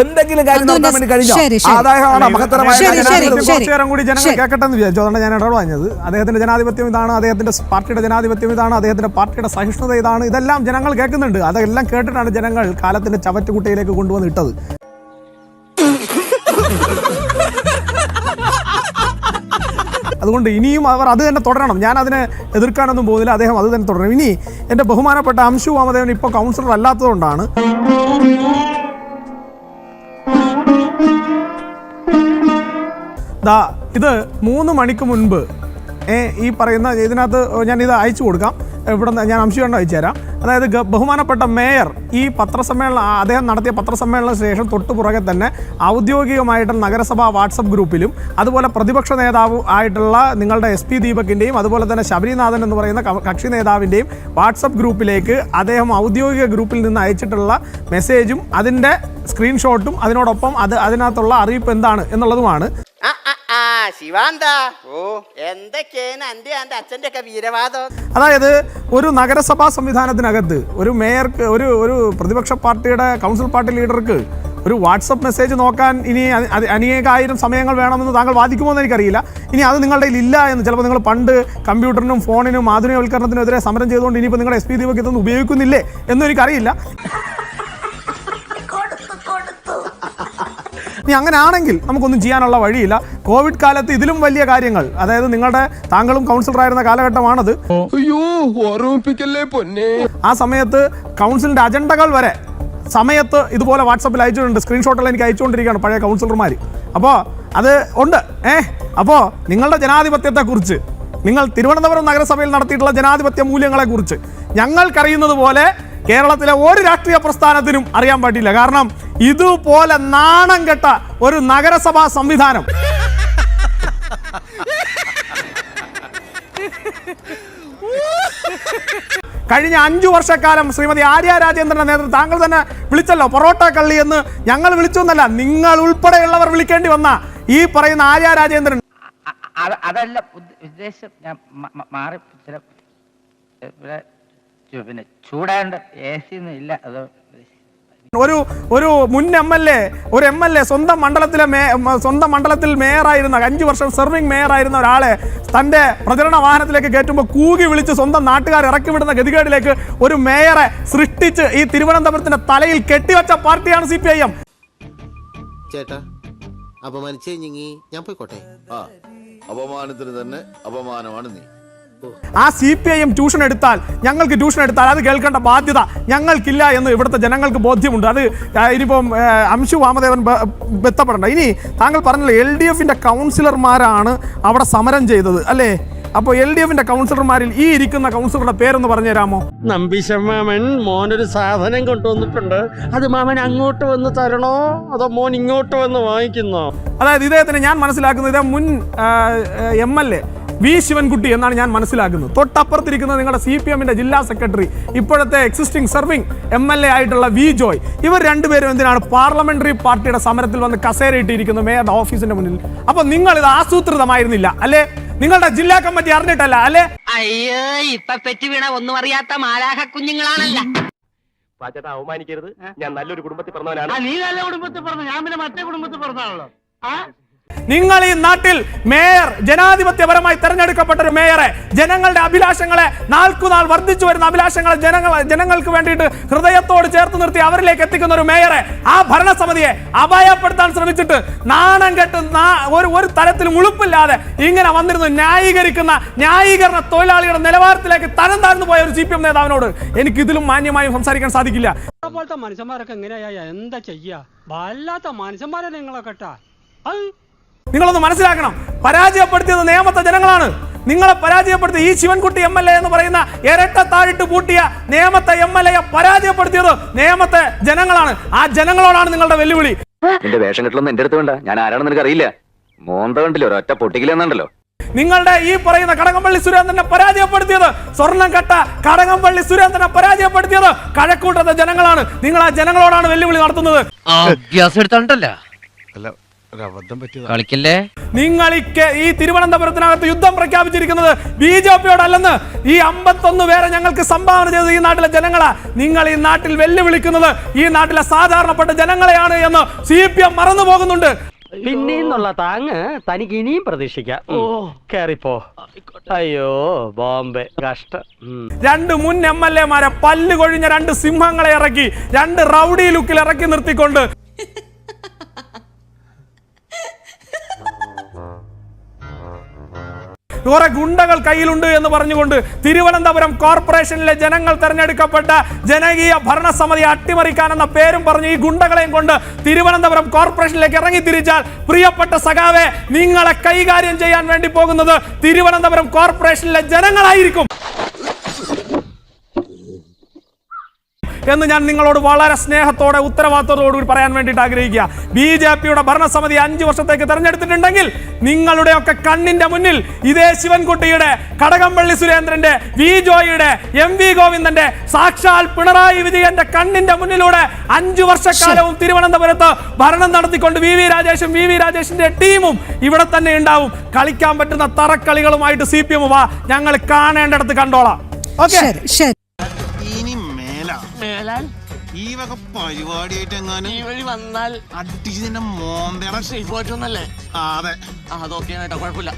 എന്തെങ്കിലും കാര്യം നടത്താൻ വേണ്ടി കഴിഞ്ഞോ? ആദായമാണ് മഹത്തരമായ കൂടി ജനങ്ങൾ കേൾക്കട്ടെ എന്ന് വിചാരിച്ചു. അതുകൊണ്ട് ഞാൻ ഇടപെടുന്നത് അദ്ദേഹത്തിന്റെ ജനാധിപത്യം ഇതാണ്, അദ്ദേഹത്തിന്റെ പാർട്ടിയുടെ ജനാധിപത്യം ഇതാണ്, അദ്ദേഹത്തിന്റെ പാർട്ടിയുടെ സഹിഷ്ണുത ഇതാണ്, ഇതെല്ലാം ജനങ്ങൾ കേൾക്കുന്നുണ്ട്. അതെല്ലാം കേട്ടിട്ടാണ് ജനങ്ങൾ കാലത്തിന്റെ ചവറ്റുകുട്ടയിലേക്ക് കൊണ്ടുവന്ന് ഇട്ടത്. അതുകൊണ്ട് ഇനിയും അവർ അത് തന്നെ തുടരണം. ഞാൻ അതിനെ എതിർക്കാനൊന്നും പോകുന്നില്ല. അദ്ദേഹം അത് തന്നെ തുടരണം. ഇനി എൻ്റെ ബഹുമാനപ്പെട്ട അംശു വാമദേവൻ ഇപ്പോൾ കൗൺസിലർ അല്ലാത്തതുകൊണ്ടാണ് ഇത് 3 മണിക്ക് മുൻപ് ഈ പറയുന്ന ഇതിനകത്ത് ഞാനിത് അയച്ചു കൊടുക്കാം. ഇവിടെ ഞാൻ അംശം അയച്ചു തരാം. അതായത് ബഹുമാനപ്പെട്ട മേയർ ഈ പത്രസമ്മേളനം അദ്ദേഹം നടത്തിയ പത്രസമ്മേളനത്തിന് ശേഷം തൊട്ടു പുറകെ തന്നെ ഔദ്യോഗികമായിട്ടുള്ള നഗരസഭാ വാട്സപ്പ് ഗ്രൂപ്പിലും അതുപോലെ പ്രതിപക്ഷ നേതാവ് ആയിട്ടുള്ള നിങ്ങളുടെ SP ദീപകിൻ്റെയും അതുപോലെ തന്നെ ശബരിനാഥൻ എന്ന് പറയുന്ന കക്ഷി നേതാവിൻ്റെയും വാട്സപ്പ് ഗ്രൂപ്പിലേക്ക് അദ്ദേഹം ഔദ്യോഗിക ഗ്രൂപ്പിൽ നിന്ന് അയച്ചിട്ടുള്ള മെസ്സേജും അതിൻ്റെ സ്ക്രീൻഷോട്ടും അതിനോടൊപ്പം അതിനകത്തുള്ള അറിയിപ്പ് എന്താണ് എന്നുള്ളതുമാണ്. അതായത് ഒരു നഗരസഭാ സംവിധാനത്തിനകത്ത് ഒരു മേയർക്ക് ഒരു പ്രതിപക്ഷ പാർട്ടിയുടെ കൗൺസിൽ പാർട്ടി ലീഡർക്ക് ഒരു വാട്സപ്പ് മെസ്സേജ് നോക്കാൻ ഇനി അനേകായിരം സമയങ്ങൾ വേണമെന്ന് താങ്കൾ വാദിക്കുമോ എന്ന് എനിക്കറിയില്ല. ഇനി അത് നിങ്ങളുടെ ഇല്ല എന്ന് ചിലപ്പോൾ നിങ്ങൾ പണ്ട് കമ്പ്യൂട്ടറിനും ഫോണിനും ആധുനികവൽക്കരണത്തിനെതിരെ സമരം ചെയ്തുകൊണ്ട് ഇനിയിപ്പോൾ നിങ്ങളുടെ SP ദീപക് ഇതൊന്നും ഉപയോഗിക്കുന്നില്ലേ എന്നും എനിക്കറിയില്ല. ഇനി അങ്ങനെ ആണെങ്കിൽ നമുക്കൊന്നും ചെയ്യാനുള്ള വഴിയില്ല. കോവിഡ് കാലത്ത് ഇതിലും വലിയ കാര്യങ്ങൾ, അതായത് താങ്കളും കൗൺസിലറായിരുന്ന കാലഘട്ടമാണത്. ആ സമയത്ത് കൗൺസിലിന്റെ അജണ്ടകൾ വരെ സമയത്ത് ഇതുപോലെ വാട്സപ്പിൽ അയച്ചിട്ടുണ്ട്. സ്ക്രീൻഷോട്ടെല്ലാം എനിക്ക് അയച്ചുകൊണ്ടിരിക്കുകയാണ് പഴയ കൗൺസിലർമാർ. അപ്പോൾ അത് ഉണ്ട്. അപ്പോൾ നിങ്ങളുടെ ജനാധിപത്യത്തെക്കുറിച്ച്, നിങ്ങൾ തിരുവനന്തപുരം നഗരസഭയിൽ നടത്തിയിട്ടുള്ള ജനാധിപത്യ മൂല്യങ്ങളെക്കുറിച്ച് ഞങ്ങൾക്കറിയുന്നത് പോലെ കേരളത്തിലെ ഒരു രാഷ്ട്രീയ പ്രസ്ഥാനത്തിനും അറിയാൻ പറ്റില്ല. കാരണം ഇതുപോലെ നാണം കെട്ട ഒരു നഗരസഭാ സംവിധാനം കഴിഞ്ഞ 5 വർഷക്കാലം ശ്രീമതി ആര്യ രാജേന്ദ്രന്റെ നേതൃത്വം താങ്കൾ തന്നെ വിളിച്ചല്ലോ പൊറോട്ട കള്ളി എന്ന്. ഞങ്ങൾ വിളിച്ചൊന്നല്ല, നിങ്ങൾ ഉൾപ്പെടെയുള്ളവർ വിളിക്കേണ്ടി വന്ന ഈ പറയുന്ന ആര്യ രാജേന്ദ്രൻ. അതല്ല ഉദ്ദേശം, ഞാൻ മാറി പിന്നെ ചൂടാണ്ട് AC ഒന്നും ഇല്ല. അത് ഒരു മുൻ MLA സ്വന്തം മണ്ഡലത്തിൽ മേയറായിരുന്ന 5 വർഷം സെർവിംഗ് മേയറായിരുന്ന ഒരാളെ തന്റെ പ്രചരണ വാഹനത്തിലേക്ക് കയറ്റുമ്പോൾ കൂകി വിളിച്ച് സ്വന്തം നാട്ടുകാർ ഇറക്കി വിടുന്ന ഗതികേടിലേക്ക് ഒരു മേയറെ സൃഷ്ടിച്ച് ഈ തിരുവനന്തപുരത്തിന്റെ തലയിൽ കെട്ടിവെച്ച പാർട്ടിയാണ് CPIM. ചേട്ടാ അപമാനിച്ചേ ഞാൻ പോയിക്കോട്ടെ. അപമാനത്തിന് തന്നെ അപമാനമാണ് നീ. ആ CPIM ട്യൂഷൻ എടുത്താൽ ഞങ്ങൾക്ക് ട്യൂഷൻ എടുത്താൽ അത് കേൾക്കേണ്ട ബാധ്യത ഞങ്ങൾക്കില്ല എന്ന് ഇവിടുത്തെ ജനങ്ങൾക്ക് ബോധ്യമുണ്ട്. അത് ഇനിയിപ്പം അംശു വാമദേവൻ ബന്ധപ്പെടേണ്ട. ഇനി താങ്കൾ പറഞ്ഞല്ലോ LDFന്റെ കൗൺസിലർമാരാണ് അവിടെ സമരം ചെയ്തത് അല്ലേ? അപ്പോൾ LDFന്റെ കൗൺസിലർമാരിൽ ഈ ഇരിക്കുന്ന കൗൺസിലറുടെ പേരൊന്ന് പറഞ്ഞു തരാമോ? നമ്പീശമാമൻ മോനൊരു സാധനം കൊണ്ടുവന്നിട്ടുണ്ട്. അത് മാമൻ അങ്ങോട്ട് വന്ന് തരണോ അതോ മോൻ ഇങ്ങോട്ട് വന്ന് വാങ്ങിക്കുന്നോ? അതായത് ഇദ്ദേഹത്തിന് ഞാൻ മനസ്സിലാക്കുന്നത് ഇദ്ദേഹം മുൻ MLA V ശിവൻകുട്ടി എന്നാണ് ഞാൻ മനസ്സിലാക്കുന്നത്. തൊട്ടപ്പുറത്തിരിക്കുന്നത് നിങ്ങളുടെ CPMന്റെ ജില്ലാ സെക്രട്ടറി, ഇപ്പോഴത്തെ എക്സിസ്റ്റിംഗ് സെർവിംഗ് MLA ആയിട്ടുള്ള V ജോയ്. ഇവർ രണ്ടുപേരും എന്തിനാണ് പാർലമെന്ററി പാർട്ടിയുടെ സമരത്തിൽ വന്ന് കസേരയിട്ടിരിക്കുന്നത് മേയറുടെ ഓഫീസിന്റെ മുന്നിൽ? അപ്പൊ നിങ്ങൾ ഇത് ആസൂത്രിതമായിരുന്നില്ല അല്ലേ? നിങ്ങളുടെ ജില്ലാ കമ്മിറ്റി അറിഞ്ഞിട്ടല്ല അല്ലേ? അയ്യോ, ഇപ്പൊ പെറ്റി വീണ ഒന്നും അറിയാത്ത മാലാഹ കുഞ്ഞുങ്ങളാണല്ല. അവമാനിക്കരുത്. ഞാൻ നല്ലൊരു കുടുംബത്തിൽ പറഞ്ഞവനാണ്. നീ നല്ല കുടുംബത്തിൽ പറഞ്ഞു, ഞാൻ പിന്നെ മറ്റേ കുടുംബത്തിൽ പറഞ്ഞാണല്ലോ. നിങ്ങൾ ഈ നാട്ടിൽ മേയർ ജനാധിപത്യപരമായി തെരഞ്ഞെടുക്കപ്പെട്ട ഒരു മേയറെ ജനങ്ങളുടെ അഭിലാഷങ്ങളെ നാൾക്കുനാൾ വർദ്ധിച്ചു വരുന്ന അഭിലാഷങ്ങളെ ജനങ്ങൾക്ക് വേണ്ടിയിട്ട് ഹൃദയത്തോട് ചേർത്ത് നിർത്തി അവരിലേക്ക് എത്തിക്കുന്ന ഒരു മേയറെ ആ ഭരണസമിതിയെ അപായപ്പെടുത്താൻ ശ്രമിച്ചിട്ട് നാണം കെട്ട് ഒരു തരത്തിലും ഉളുപ്പില്ലാതെ ഇങ്ങനെ വന്നിരുന്നു ന്യായീകരണ തൊഴിലാളികളുടെ നിലവാരത്തിലേക്ക് തരം താഴ്ന്നു പോയ ഒരു CPM നേതാവിനോട് എനിക്ക് ഇതിലും മാന്യമായും സംസാരിക്കാൻ സാധിക്കില്ല. പോലത്തെ മനുഷ്യന്മാരൊക്കെ എങ്ങനെയാ എന്താ ചെയ്യാ? വല്ലാത്ത മനുഷ്യന്മാരെ നിങ്ങളൊക്കെ. നിങ്ങളൊന്ന് മനസ്സിലാക്കണം, പരാജയപ്പെടുത്തിയത് നേമത്തെ ജനങ്ങളാണ്. നിങ്ങളെ പരാജയപ്പെടുത്തി ഈ ശിവൻകുട്ടി MLA എന്ന് പറയുന്ന ഇരട്ട താഴിട്ട് പൂട്ടിയ നേമത്തെ MLA പരാജയപ്പെടുത്തിയത് നേമത്തെ ജനങ്ങളാണ്. ആ ജനങ്ങളോടാണ് നിങ്ങളുടെ വെല്ലുവിളി. നിന്റെ വേഷം കെട്ടലൊന്നും എന്റെ അടുത്ത് വേണ്ട. ഞാൻ ആരാണെന്ന് നിനക്ക് അറിയില്ല. മോന്ത കണ്ടില്ലോ, ഒരൊറ്റ പൊട്ടിക്കില്ലെന്നുണ്ടല്ലോ. നിങ്ങളുടെ ഈ പറയുന്ന കടകംപള്ളി സുരേന്ദ്രനെ പരാജയപ്പെടുത്തിയത്, സ്വർണം കെട്ട കടകംപള്ളി സുരേന്ദ്രനെ പരാജയപ്പെടുത്തിയത് കഴക്കൂട്ടത്തെ ജനങ്ങളാണ്. നിങ്ങൾ ആ ജനങ്ങളോടാണ് വെല്ലുവിളി നടത്തുന്നത്. ഗ്യാസ് എടുത്തോണ്ടല്ല, കളിക്കല്ലേ. നിങ്ങൾ ഈ തിരുവനന്തപുരത്തിനകത്ത് യുദ്ധം പ്രഖ്യാപിച്ചിരിക്കുന്നത് BJP-യോടല്ലെന്ന് ഈ 51 പേരെ ഞങ്ങൾക്ക് സംഭാവന ചെയ്തത് ഈ നാട്ടിലെ ജനങ്ങളാ. നിങ്ങൾ ഈ നാട്ടിൽ വെല്ലുവിളിക്കുന്നത് ഈ നാട്ടിലെ സാധാരണപ്പെട്ട ജനങ്ങളെയാണ് എന്ന് CPM മറന്നു പോകുന്നുണ്ട്. പിന്നെന്നുള്ള താങ്ങ് തനിക്ക് ഇനിയും പ്രതീക്ഷിക്കാം. കേറിപ്പോ. അയ്യോ ബോംബെ കഷ്ടം. 2 മുൻ MLA-മാരെ പല്ല് കൊഴിഞ്ഞ 2 സിംഹങ്ങളെ ഇറക്കി 2 റൗഡി ലുക്കിൽ ഇറക്കി നിർത്തിക്കൊണ്ട് കുറെ ഗുണ്ടകൾ കയ്യിലുണ്ട് എന്ന് പറഞ്ഞുകൊണ്ട് തിരുവനന്തപുരം കോർപ്പറേഷനിലെ ജനങ്ങൾ തെരഞ്ഞെടുക്കപ്പെട്ട ജനകീയ ഭരണസമിതി അട്ടിമറിക്കാനെന്ന പേരും പറഞ്ഞ് ഈ ഗുണ്ടകളെയും കൊണ്ട് തിരുവനന്തപുരം കോർപ്പറേഷനിലേക്ക് ഇറങ്ങി തിരിച്ചാൽ പ്രിയപ്പെട്ട സഖാവെ, നിങ്ങളെ കൈകാര്യം ചെയ്യാൻ വേണ്ടി പോകുന്നത് തിരുവനന്തപുരം കോർപ്പറേഷനിലെ ജനങ്ങളായിരിക്കും എന്ന് ഞാൻ നിങ്ങളോട് വളരെ സ്നേഹത്തോടെ ഉത്തരവാദിത്തത്തോടുകൂടി പറയാൻ വേണ്ടിയിട്ട് ആഗ്രഹിക്കുക. BJP-യുടെ ഭരണസമിതി 5 വർഷത്തേക്ക് തെരഞ്ഞെടുത്തിട്ടുണ്ടെങ്കിൽ നിങ്ങളുടെയൊക്കെ കണ്ണിന്റെ മുന്നിൽ ഇതേ ശിവൻകുട്ടിയുടെ, കടകംപള്ളി സുരേന്ദ്രന്റെ, വി ജോയിയുടെ, MV ഗോവിന്ദന്റെ, സാക്ഷാൽ പിണറായി വിജയന്റെ കണ്ണിന്റെ മുന്നിലൂടെ 5 വർഷക്കാലവും തിരുവനന്തപുരത്ത് ഭരണം നടത്തിക്കൊണ്ട് VV രാജേഷിന്റെ ടീമും ഇവിടെ തന്നെ ഉണ്ടാവും. കളിക്കാൻ പറ്റുന്ന തറക്കളികളുമായിട്ട് CPM വാ, ഞങ്ങൾ കാണേണ്ടടുത്ത് കണ്ടോളാം. ഓക്കെ, ഈ വക പരിപാടിയായിട്ട് എങ്ങാനും ഈ വഴി വന്നാൽ അടിച്ച് നിന്റെ മോന്തയുടെ ഷേപ്പ് പറ്റുന്നല്ലേ? അതെ, അതൊക്കെയാണ് കേട്ടോ, കുഴപ്പമില്ല.